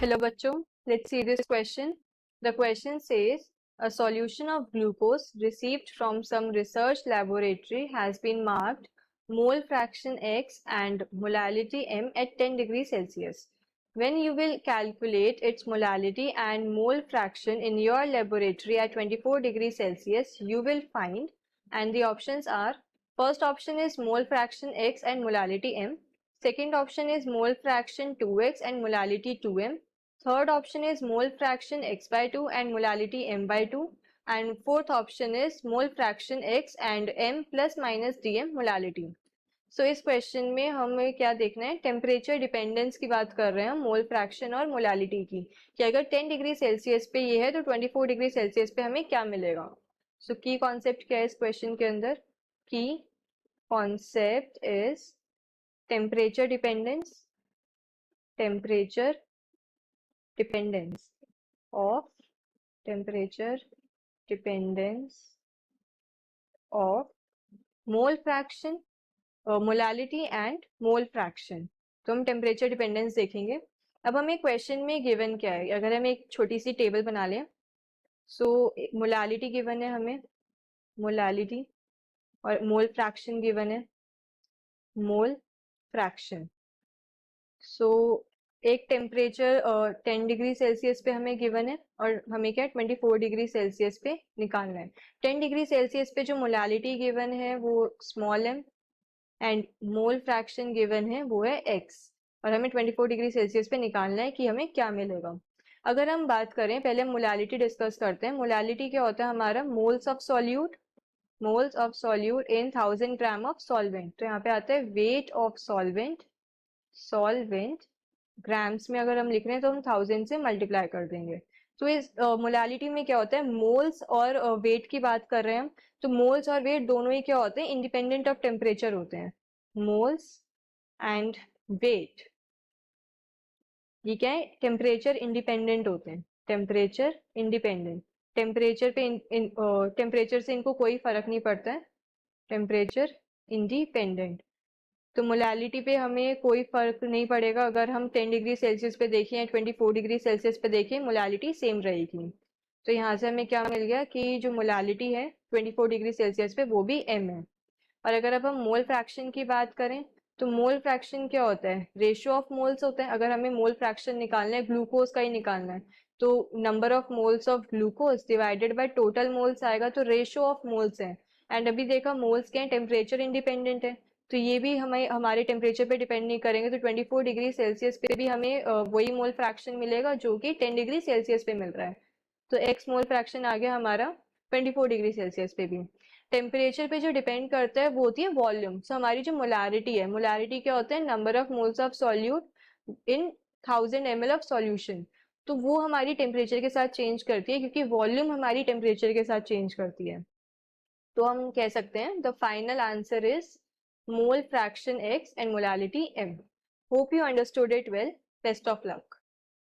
Hello बच्चों, let's see this question. The question says a solution of glucose received from some research laboratory has been marked mole fraction X and molality M at 10 degrees Celsius. When you will calculate its molality and mole fraction in your laboratory at 24 degrees Celsius, you will find, and the options are, first option is mole fraction X and molality M. Second option is mole fraction 2x and molality 2m. Third option is mole fraction x by 2 and molality m by 2. And fourth option is mole fraction x and m plus minus dm molality. सो इस question में हमें क्या देखना है, temperature dependence की बात कर रहे हैं हम मोल फ्रैक्शन और मोलालिटी की, कि अगर 10 डिग्री सेल्सियस पे ये है तो 24 डिग्री सेल्सियस पे हमें क्या मिलेगा. सो की कॉन्सेप्ट क्या है इस क्वेश्चन के अंदर, की concept is temperature dependence of temperature dependence of mole fraction, molality and mole fraction. तो हम टेम्परेचर डिपेंडेंस देखेंगे. अब हमें क्वेश्चन में गिवन क्या है, अगर हम एक छोटी सी टेबल बना लें. सो मोलालिटी गिवन है हमें, मोलालिटी, और मोल फ्रैक्शन गिवन है, मोल फ्रैक्शन. सो एक टेम्परेचर 10 डिग्री सेल्सियस पे हमें गिवन है और हमें क्या 24 डिग्री सेल्सियस पे निकालना है. 10 डिग्री सेल्सियस पे जो मोलालिटी गिवन है वो small m and mole fraction given है वो है x, और हमें 24 डिग्री सेल्सियस पे निकालना है कि हमें क्या मिलेगा. अगर हम बात करें, पहले हम मोलालिटी डिस्कस करते हैं. मोलालिटी क्या होता है हमारा, moles of solute, moles of solute in 1000 gram of solvent. तो यहाँ पे आता है weight of solvent, solvent grams में अगर हम लिख रहे हैं तो हम 1000 से मल्टीप्लाई कर देंगे. तो इस मोलालिटी में क्या होता है, मोल्स और वेट की बात कर रहे हैं हम. तो मोल्स और वेट दोनों ही क्या होते हैं, इंडिपेंडेंट ऑफ टेम्परेचर होते हैं. मोल्स एंड वेट ये क्या है, टेम्परेचर इंडिपेंडेंट होते हैं. टेम्परेचर इंडिपेंडेंट, टेम्परेचर पे टेम्परेचर से इनको कोई फर्क नहीं पड़ता है. Temperature independent. तो मोलालिटी पे हमें कोई फर्क नहीं पड़ेगा. अगर हम 10 डिग्री सेल्सियस पे देखें या 24 डिग्री सेल्सियस पे देखें, मोलालिटी सेम रहेगी. तो यहाँ से हमें क्या मिल गया कि जो मोलालिटी है 24 डिग्री सेल्सियस पे वो भी m है. और अगर अब हम मोल फ्रैक्शन की बात करें तो मोल फ्रैक्शन क्या होता है, रेशियो ऑफ मोल्स होता है. अगर हमें मोल फ्रैक्शन निकालना है, ग्लूकोज का ही निकालना है, तो number of moles of glucose divided by total moles आएगा. तो रेशियो ऑफ मोल्स है. एंड अभी देखा मोल्स क्या है, टेम्परेचर इंडिपेंडेंट है. तो ये भी हमें हमारे टेम्परेचर पे डिपेंड नहीं करेंगे. तो 24 डिग्री सेल्सियस पे भी हमें वही मोल फ्रैक्शन मिलेगा जो कि 10 डिग्री सेल्सियस पे मिल रहा है. तो एक्स मोल फ्रैक्शन आ गया हमारा 24 डिग्री सेल्सियस पे भी. टेम्परेचर पे जो डिपेंड करता है वो होती है वॉल्यूम. सो हमारी जो मोलारिटी है, मोलारिटी क्या होता है, number of moles of solute in 1000 ml of solution. तो वो हमारी टेम्परेचर के साथ चेंज करती है, क्योंकि वॉल्यूम हमारी टेम्परेचर के साथ चेंज करती है. तो हम कह सकते हैं the final answer is mole fraction x and molality m. Hope you understood it well. Best of luck.